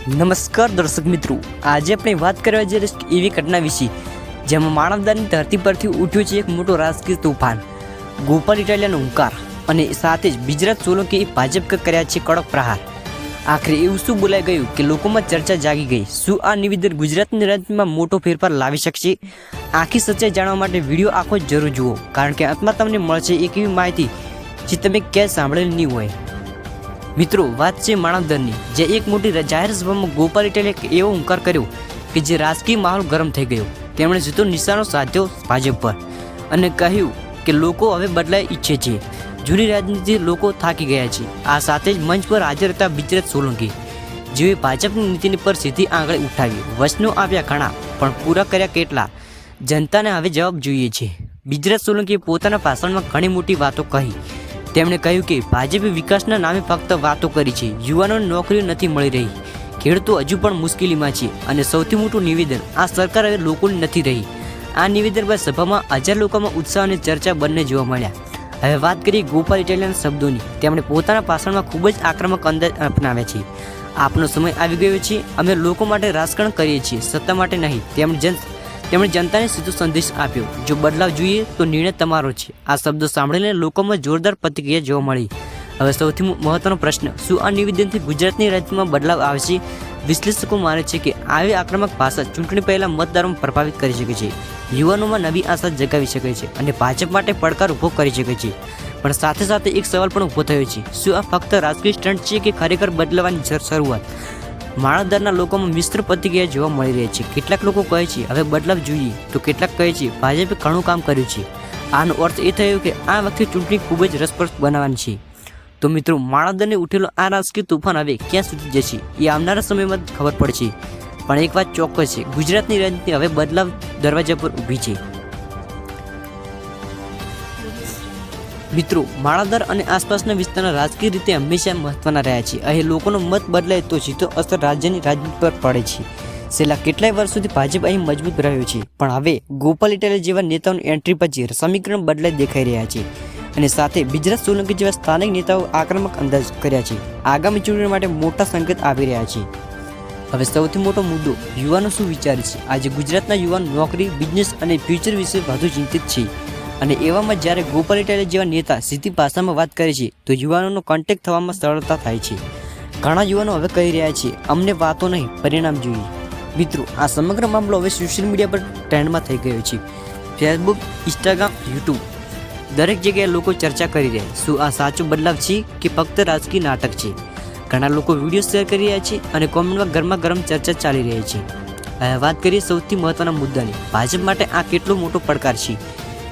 નમસ્કાર દર્શક મિત્રો, આજે આપણે વાત કરવા જઈ રહ્યા છીએ એવી ઘટના વિશે જેમાં માનવતાની ધરતી પરથી ઉઠ્યું છે એક મોટો રાજકીય તોફાન, ગોપાલ ઇટાલિયાનો હુંકાર અને સાથે જ ગુજરાત સોલંકીએ ભાજપ કર્યા છે કડક પ્રહાર। આખરે એવું શું બોલાઈ ગયું કે લોકોમાં ચર્ચા જાગી ગઈ। શું આ નિવેદન ગુજરાતની રાજનીતિમાં મોટો ફેરફાર લાવી શકશે? આખી સચ્ચાઈ જાણવા માટે વિડીયો આખો જરૂર જુઓ, કારણ કે અંતમાં તમને મળશે એક એવી માહિતી જે તમે ક્યાંય સાંભળેલી નહીં હોય। મિત્રો, વાત છે માનવદરની, જે એક મોટી જાહેર સભામાં ગોપાલ ઇટાલિયાએ એવો હુંકાર કર્યો કે જે રાજકીય માહોલ ગરમ થઈ ગયો। તેમણે સીધો નિશાનો સાધ્યો ભાજપ પર અને કહ્યું કે લોકો હવે બદલાય ઈચ્છે છે, જૂની રાજનીતિ લોકો થાકી ગયા છે। આ સાથે જ મંચ પર હાજર હતા ગુજરાત સોલંકી, જેઓએ ભાજપની નીતિની પર સીધી આંગળી ઉઠાવી। વચનો આપ્યા ઘણા, પણ પૂરા કર્યા કેટલા? જનતાને હવે જવાબ જોઈએ છે। ગુજરાત સોલંકીએ પોતાના ભાષણમાં ઘણી મોટી વાતો કહી। તેમણે કહ્યું કે ભાજપે વિકાસના નામે ફક્ત વાતો કરી છે, યુવાનોને નોકરીઓ નથી મળી રહી, ખેડૂતો હજુ પણ મુશ્કેલીમાં છે અને સૌથી મોટું નિવેદન, આ સરકાર હવે લોકોની નથી રહી। આ નિવેદન બાદ સભામાં હજાર લોકોમાં ઉત્સાહ અને ચર્ચા બંને જોવા મળ્યા। હવે વાત કરીએ ગોપાલ ઇટાલિયાના શબ્દોની। તેમણે પોતાના ભાષણમાં ખૂબ જ આક્રમક અંદાજ અપનાવ્યા છે। આપનો સમય આવી ગયો છે, અમે લોકો માટે રાજકારણ કરીએ છીએ, સત્તા માટે નહીં। તેમણે જનતાને સીધો સંદેશ આપ્યો, જો બદલાવ જોઈએ તો નિર્ણય તમારો છે। આ શબ્દો સાંભળીને લોકોમાં જોરદાર પ્રતિક્રિયા જોવા મળી। હવે સૌથી મહત્વનો પ્રશ્ન, શું આ નિવેદનથી ગુજરાતની રાજનીતિમાં બદલાવ આવશે? વિશ્લેષકો માને છે કે આવી આક્રમક ભાષા ચૂંટણી પહેલા મતદારોને પ્રભાવિત કરી શકે છે, યુવાનોમાં નવી આશા જગાવી શકે છે અને ભાજપ માટે પડકાર ઊભો કરી શકે છે। પણ સાથે સાથે એક સવાલ પણ ઊભો થયો છે, શું આ ફક્ત રાજકીય સ્ટન્ટ છે કે ખરેખર બદલાવાની શરૂઆત? માળાદરના લોકોમાં મિશ્ર પ્રતિક્રિયા જોવા મળી રહી છે। કેટલાક લોકો કહે છે હવે બદલાવ જોઈએ, તો કેટલાક કહે છે ભાજપે ઘણું કામ કર્યું છે। આનો અર્થ એ થયો કે આ વખતે ચૂંટણી ખૂબ જ રસપ્રદ બનાવવાની છે। તો મિત્રો, માળાદરને ઉઠેલો આ રાજકીય તોફાન હવે ક્યાં સુધી જશે એ આવનારા સમયમાં ખબર પડશે। પણ એક વાત ચોક્કસ છે, ગુજરાતની રાજનીતિ હવે બદલાવ દરવાજા પર ઊભી છે। મિત્રો, માળાદર અને આસપાસના વિસ્તારના રાજકીય રીતે હંમેશા મહત્વના રહ્યા છે। અહીં લોકોનો મત બદલાય તો સીધો અસર રાજ્યની રાજનીતિ પર પડે છે। છેલ્લા કેટલાય વર્ષોથી ભાજપ અહીં મજબૂત રહ્યો છે, પણ હવે ગોપાલ ઇટાલિયા જેવા નેતાઓની એન્ટ્રી પછી સમીકરણ બદલાઈ દેખાઈ રહ્યા છે અને સાથે ગુજરાત સોલંકી જેવા સ્થાનિક નેતાઓ આક્રમક અંદાજ કર્યા છે। આગામી ચૂંટણી માટે મોટા સંકેત આવી રહ્યા છે। હવે સૌથી મોટો મુદ્દો, યુવાનો શું વિચારે છે? આજે ગુજરાતના યુવાન નોકરી, બિઝનેસ અને ફ્યુચર વિશે વધુ ચિંતિત છે અને એવામાં જ્યારે ગોપાલ ઇટાલિયા જેવા નેતા સીધી ભાષામાં વાત કરે છે તો યુવાનોનો કોન્ટેક્ટ થવામાં સરળતા થાય છે। ઘણા યુવાનો હવે કહી રહ્યા છે, અમને વાતો નહીં, પરિણામ જોઈએ। મિત્રો, આ સમગ્ર મામલો હવે સોશિયલ મીડિયા પર ટ્રેન્ડમાં થઈ ગયો છે। ફેસબુક, ઇન્સ્ટાગ્રામ, યુટ્યુબ, દરેક જગ્યાએ લોકો ચર્ચા કરી રહ્યા છે, શું આ સાચો બદલાવ છે કે ફક્ત રાજકીય નાટક છે? ઘણા લોકો વિડીયો શેર કરી રહ્યા છે અને કોમેન્ટમાં ગરમા ગરમ ચર્ચા ચાલી રહી છે। હવે વાત કરીએ સૌથી મહત્વના મુદ્દાની, ભાજપ માટે આ કેટલો મોટો પડકાર છે?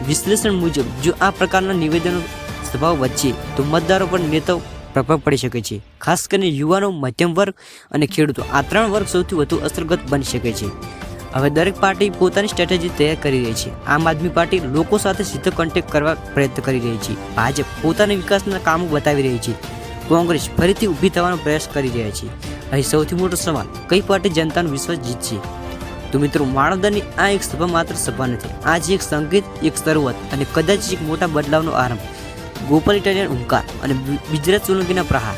વિશ્લેષણ મુજબ જો આ પ્રકારના નિવેદનો સભાઓ વચ્ચે તો મતદારો પર નેતાઓ પ્રભાવ પડી શકે છે, ખાસ કરીને યુવાનો, મધ્યમ વર્ગ અને ખેડૂતો। આ ત્રણ વર્ગ સૌથી વધુ અસરગ્રસ્ત બની શકે છે। હવે દરેક પાર્ટી પોતાની સ્ટ્રેટેજી તૈયાર કરી રહી છે। આમ આદમી પાર્ટી લોકો સાથે સીધો કોન્ટેક્ટ કરવા પ્રયત્ન કરી રહી છે, ભાજપ પોતાના વિકાસના કામો બતાવી રહી છે, કોંગ્રેસ ફરીથી ઊભી થવાનો પ્રયાસ કરી રહ્યા છે। અહીં સૌથી મોટો સવાલ, કઈ પાર્ટી જનતાનો વિશ્વાસ જીતશે? તો મિત્રો, માનવદરની આ એક સભા માત્ર સભા નથી, આ જે એક સંકેત, એક શરૂઆત અને કદાચ એક મોટા બદલાવનો આરંભ। ગોપાલ ઇટાલિયાનો હુંકાર અને ગુજરાત સોલંકીના પ્રહાર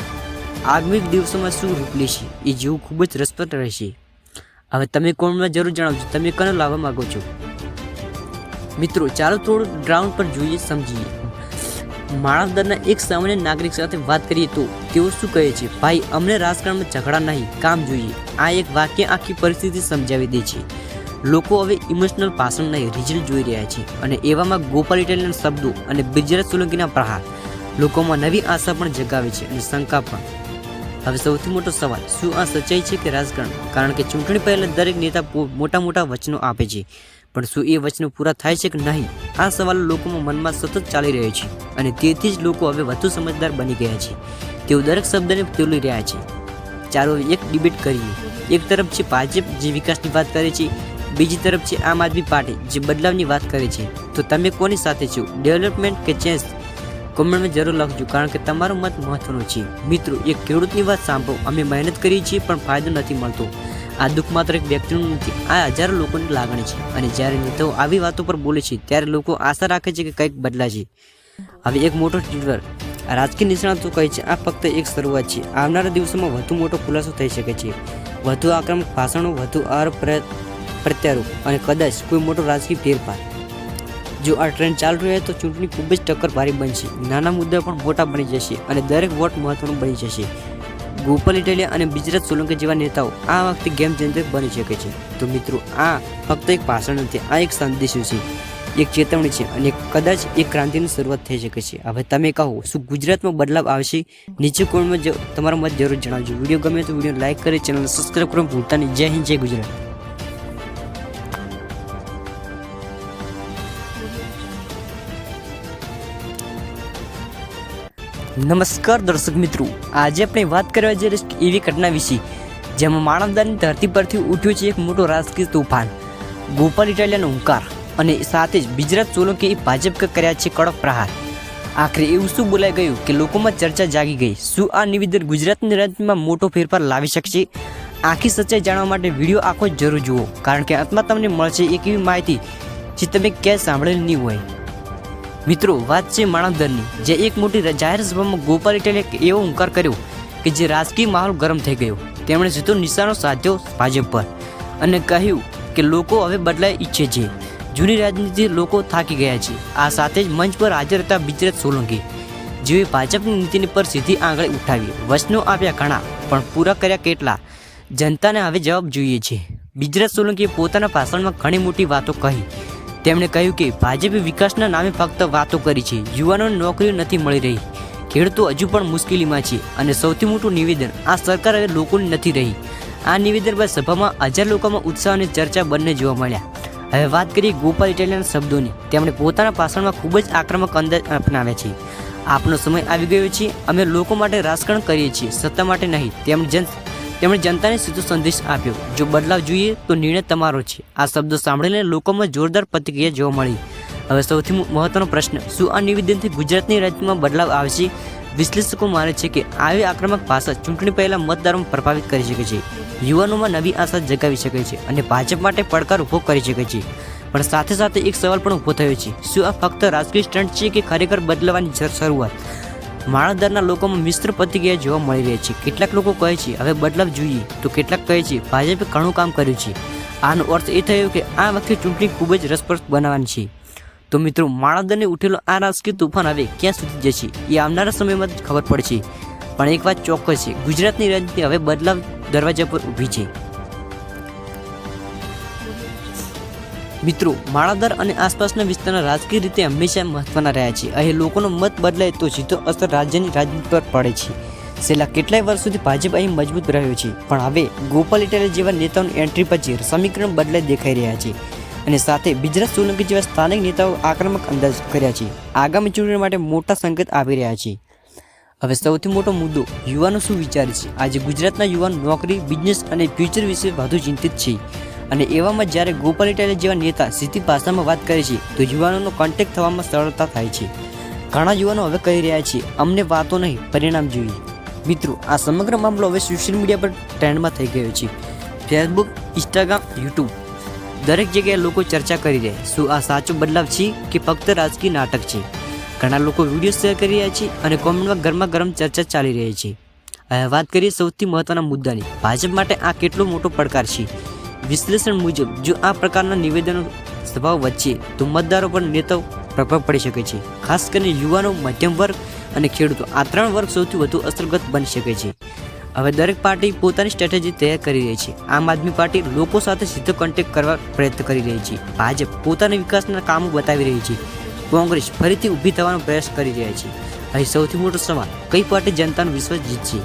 આગામી દિવસોમાં શું રૂપ લેશે એ જોવું ખૂબ જ રસપ્રદ રહેશે। હવે તમે કોમેન્ટમાં જરૂર જણાવજો, તમે કોને લાવવા માંગો છો? મિત્રો, ચાલો થોડું ગ્રાઉન્ડ પર જોઈએ, સમજીએ। માળાદરના એક સામાન્ય નાગરિક સાથે વાત કરીએ તો તેઓ શું કહે છે? ભાઈ, અમને રાજકારણમાં ઝઘડા નહીં, કામ જોઈએ। આ એક વાક્ય આખી પરિસ્થિતિ સમજાવી દે છે। લોકો હવે ઇમોશનલ ભાષણ નહીં, રિઝલ્ટ જોઈ રહ્યા છે અને એવામાં ગોપાલ ઇટાલિયાના શબ્દો અને ગુજરાત સોલંકીના પ્રહાર લોકોમાં નવી આશા પણ જગાવે છે અને શંકા પણ। હવે સૌથી મોટો સવાલ, શું આ સચ્ચાઈ છે કે રાજકારણ? કારણ કે ચૂંટણી પહેલા દરેક નેતા મોટા મોટા વચનો આપે છે, પણ શું એ વચનો પૂરા થાય છે કે નહીં? આ સવાલ લોકોમાં મનમાં સતત ચાલી રહ્યો છે અને તેથી જ લોકો હવે વધુ સમજદાર બની ગયા છે। તેઓ દરેક શબ્દને તોલી રહ્યા છે। ચાલો એક ડિબેટ કરીએ। એક તરફ છે ભાજપ જે વિકાસની વાત કરે છે, બીજી તરફ છે આમ આદમી પાર્ટી જે બદલાવની વાત કરે છે। તો તમે કોની સાથે છો, ડેવલપમેન્ટ કે ચેન્જ? કોમેન્ટમાં જરૂર લખજો, કારણ કે તમારો મત મહત્વનો છે। મિત્રો, એક ખેડૂતની વાત સાંભળો, અમે મહેનત કરીએ છીએ પણ ફાયદો નથી મળતો। આ દુઃખ માત્ર એક વ્યક્તિનું નથી, આ હજારો લોકોની લાગણી છે અને જ્યારે નેતાઓ આવી વાતો પર બોલે છે ત્યારે લોકો આશા રાખે છે કે કંઈક બદલાશે। હવે એક મોટો ટ્વિટર, રાજકીય નિષ્ણાતો કહે છે આ ફક્ત એક શરૂઆત છે, આવનારા દિવસોમાં વધુ મોટો ખુલાસો થઈ શકે છે। વધુ આક્રમક ભાષણો, વધુ પ્રત્યારોપ અને કદાચ કોઈ મોટો રાજકીય ફેરફાર. જો આ ટ્રેન્ડ ચાલુ રહે તો ચૂંટણી ખૂબ જ ટક્કર ભારી બનશે. નાના મુદ્દા પણ મોટા બની જશે અને દરેક વોટ મહત્વનું બની જશે. ગોપાલ ઇટાલિયા અને બ્રિજરાજ સોલંકી જેવા નેતાઓ આ વખતે ગેમ ચેન્જર બની શકે છે. તો મિત્રો, આ ફક્ત એક ભાષણ નથી, આ એક સંદેશો છે, એક ચેતવણી છે અને કદાચ એક ક્રાંતિની શરૂઆત થઈ શકે છે. હવે તમે કહો, શું ગુજરાતમાં બદલાવ આવશે? નીચે કોમેન્ટમાં તમારો મત જરૂર જણાવજો. વિડીયો ગમે તો વિડીયો લાઇક કરી, ચેનલને સબસ્ક્રાઈબ કરવાનું ભૂલતા નહીં. જય હિન્દ, જય ગુજરાત. નમસ્કાર દર્શક મિત્રો, આજે આપણે વાત કરવા જઈ રહ્યા એવી ઘટના વિશે જેમાં માનવદારની ધરતી પરથી ઉઠ્યો છે એક મોટો રાજકીય તોફાન. ગોપાલ ઇટાલિયાનો હુંકાર અને સાથે જ બ્રિજરાજ સોલંકીએ ભાજપ કર્યા છે કડક પ્રહાર. આખરે એવું શું બોલાઈ ગયું કે લોકોમાં ચર્ચા જાગી ગઈ? શું આ નિવેદન ગુજરાતની રાજનીતિમાં મોટો ફેરફાર લાવી શકશે? આખી સચ્ચાઈ જાણવા માટે વિડીયો આખો જરૂર જુઓ, કારણ કે અંતમાં તમને મળશે એક એવી માહિતી જે તમે ક્યાંય સાંભળેલી નહીં હોય. મિત્રો, વાત છે માનવદરની, જે એક મોટી જાહેર સભામાં ગોપાલ ઇટાલિયાએ એવો હુંકાર કર્યો કે જે રાજકીય માહોલ ગરમ થઈ ગયો. તેમણે સીધો નિશાનો સાધ્યો ભાજપ પર અને કહ્યું કે લોકો હવે બદલાય ઈચ્છે છે. જૂની રાજનીતિ લોકો થાકી ગયા છે. આ સાથે જ મંચ પર હાજર હતા બ્રિજરાજ સોલંકી, જેઓએ ભાજપની નીતિની પર સીધી આંગળી ઉઠાવી. વચનો આપ્યા ઘણા, પણ પૂરા કર્યા કેટલા? જનતાને હવે જવાબ જોઈએ છે. બ્રિજરાજ સોલંકીએ પોતાના ભાષણમાં ઘણી મોટી વાતો કહી. તેમણે કહ્યું કે ભાજપે વિકાસના નામે ફક્ત વાતો કરી છે, યુવાનોને નોકરીઓ નથી મળી રહી, ખેડૂતો હજુ પણ મુશ્કેલીમાં છે અને સૌથી મોટું નિવેદન, આ સરકાર હવે લોકોની નથી રહી. આ નિવેદન બાદ સભામાં હજાર લોકોમાં ઉત્સાહ અને ચર્ચા બંને જોવા મળ્યા. હવે વાત કરીએ ગોપાલ ઇટાલિયાના શબ્દોની. તેમણે પોતાના ભાષણમાં ખૂબ જ આક્રમક અંદાજ અપનાવ્યા છે. આપનો સમય આવી ગયો છે, અમે લોકો માટે રાજકારણ કરીએ છીએ, સત્તા માટે નહીં. તેમણે જનતાને સીધો સંદેશ આપ્યો, જો બદલાવ જોઈએ તો નિર્ણય તમારો છે. આ શબ્દો સાંભળીને લોકોમાં જોરદાર પ્રતિક્રિયા જોવા મળી. હવે સૌથી મહત્વનો પ્રશ્ન, શું આ નિવેદનથી ગુજરાતની રાજનીતિમાં બદલાવ આવશે? વિશ્લેષકો માને છે કે આવી આક્રમક ભાષા ચૂંટણી પહેલા મતદારોને પ્રભાવિત કરી શકે છે, યુવાનોમાં નવી આશા જગાવી શકે છે અને ભાજપ માટે પડકાર ઊભો કરી શકે છે. પણ સાથે સાથે એક સવાલ પણ ઊભો થયો છે, શું આ ફક્ત રાજકીય સ્ટન્ટ છે કે ખરેખર બદલવાની શરૂઆત? માળાદરના લોકોમાં મિશ્ર પ્રતિક્રિયા જોવા મળી રહી છે. કેટલાક લોકો કહે છે હવે બદલાવ જોઈએ, તો કેટલાક કહે છે ભાજપે ઘણું કામ કર્યું છે. આનો અર્થ એ થયો કે આ વખતે ચૂંટણી ખૂબ જ રસપ્રદ બનાવવાની છે. તો મિત્રો, માળાદરને ઉઠેલો આ રાજકીય તોફાન હવે ક્યાં સુધી જશે એ આવનારા સમયમાં જ ખબર પડશે. પણ એક વાત ચોક્કસ છે, ગુજરાતની રાજનીતિ હવે બદલાવ દરવાજા પર ઊભી છે. મિત્રો, માળાદર અને આસપાસના વિસ્તારના રાજકીય રીતે હંમેશા મહત્વના રહ્યા છે. અહીં લોકોનો મત બદલાય તો સીધો અસર રાજ્યની રાજનીતિ પર પડે છે. છેલ્લા કેટલાય વર્ષોથી ભાજપ અહીં મજબૂત રહ્યો છે, પણ હવે ગોપાલ ઇટાલિયા જેવા નેતાઓની એન્ટ્રી પછી સમીકરણ બદલાઈ દેખાઈ રહ્યા છે અને સાથે બ્રિજરાજ સોલંકી જેવા સ્થાનિક નેતાઓ આક્રમક અંદાજ કર્યા છે. આગામી ચૂંટણી માટે મોટા સંકેત આવી રહ્યા છે. હવે સૌથી મોટો મુદ્દો, યુવાનો શું વિચારે છે? આજે ગુજરાતના યુવાન નોકરી, બિઝનેસ અને ફ્યુચર વિશે વધુ ચિંતિત છે. અને એવામાં જ્યારે ગોપાલ ઇટાલિયા જેવા નેતા સીધી ભાષામાં વાત કરે છે તો યુવાનોનો કોન્ટેક્ટ થવામાં સરળતા થાય છે. ઘણા યુવાનો હવે કહી રહ્યા છે, અમને વાતો નહીં, પરિણામ જોઈએ. મિત્રો, આ સમગ્ર મામલો હવે સોશિયલ મીડિયા પર ટ્રેન્ડમાં થઈ ગયો છે. ફેસબુક, ઇન્સ્ટાગ્રામ, યુટ્યુબ, દરેક જગ્યાએ લોકો ચર્ચા કરી રહ્યા. શું આ સાચો બદલાવ છે કે ફક્ત રાજકીય નાટક છે? ઘણા લોકો વિડીયો શેર કરી રહ્યા છે અને કોમેન્ટમાં ગરમા ગરમ ચર્ચા ચાલી રહી છે. હવે વાત કરીએ સૌથી મહત્વના મુદ્દાની, ભાજપ માટે આ કેટલો મોટો પડકાર છે. વિશ્લેષણ મુજબ જો આ પ્રકારના નિવેદનો સભાઓ વચ્ચે તો મતદારો પર નેતાઓ પ્રભાવ પડી શકે છે. ખાસ કરીને યુવાનો, મધ્યમ વર્ગ અને ખેડૂતો, આ ત્રણ વર્ગ સૌથી વધુ અસરગ્રસ્ત બની શકે છે. હવે દરેક પાર્ટી પોતાની સ્ટ્રેટેજી તૈયાર કરી રહી છે. આમ આદમી પાર્ટી લોકો સાથે સીધો કોન્ટેક્ટ કરવા પ્રયત્ન કરી રહી છે. ભાજપ પોતાના વિકાસના કામો બતાવી રહી છે. કોંગ્રેસ ફરીથી ઊભી થવાનો પ્રયાસ કરી રહ્યા છે. અહીં સૌથી મોટો સવાલ, કઈ પાર્ટી જનતાનો વિશ્વાસ જીતશે?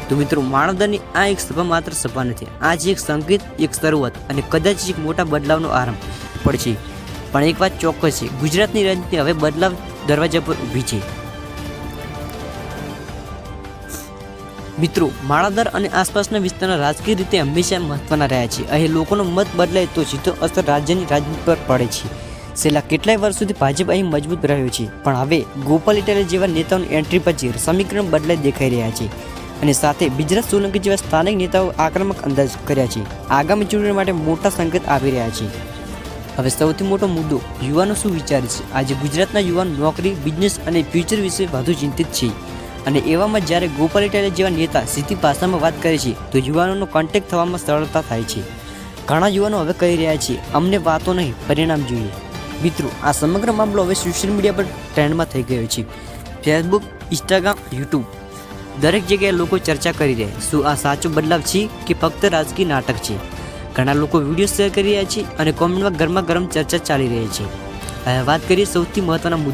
તો મિત્રો, માનવદરની આ એક સભા માત્ર સભા નથી, આ છે એક સંકેત, એક શરૂઆત અને કદાચ એક મોટા બદલાવનો આરંભ પડશે. પણ એક વાત ચોક્કસ છે, ગુજરાતની રાજનીતિ હવે બદલાવ દરવાજા પર ઊભી છે. મિત્રો, માળાદર અને આસપાસના વિસ્તારના રાજકીય રીતે હંમેશા મહત્વના રહ્યા છે. અહીં લોકોનો મત બદલાય તો સીધો અસર રાજ્યની રાજનીતિ પર પડે છે. છેલ્લા કેટલાય વર્ષોથી ભાજપ અહીં મજબૂત રહ્યો છે, પણ હવે ગોપાલ ઇટાલિયા જેવા નેતાઓની એન્ટ્રી પછી સમીકરણ બદલાઈ દેખાઈ રહ્યા છે અને સાથે બ્રિજરાજ સોલંકી જેવા સ્થાનિક નેતાઓ આક્રમક અંદાજ કર્યા છે. આગામી ચૂંટણી માટે મોટા સંકેત આવી રહ્યા છે. હવે સૌથી મોટો મુદ્દો, યુવાનો શું વિચારે છે? આજે ગુજરાતના યુવાન નોકરી, બિઝનેસ અને ફ્યુચર વિશે વધુ ચિંતિત છે. અને એવામાં જ્યારે ગોપાલ ઇટાલિયા જેવા નેતા સીધી ભાષામાં વાત કરે છે તો યુવાનોનો કોન્ટેક્ટ થવામાં સરળતા થાય છે. ઘણા યુવાનો હવે કહી રહ્યા છે અમને વાતો નહીં પરિણામ જોઈએ. મિત્રો, આ સમગ્ર મામલો હવે સોશિયલ મીડિયા પર ટ્રેન્ડમાં થઈ ગયો છે. ફેસબુક, ઇન્સ્ટાગ્રામ, યુટ્યુબ દરેક જગ્યાએ લોકો ચર્ચા કરી રહ્યા. શું આ સાચો બદલાવ છે કે ફક્ત રાજકીય નાટક છે? ઘણા લોકો વિડીયો શેર કરી રહ્યા છે અને કોમેન્ટમાં ગરમા ગરમ ચર્ચા ચાલી રહી છે. હવે વાત કરીએ સૌથી મહત્વના મુદ્દા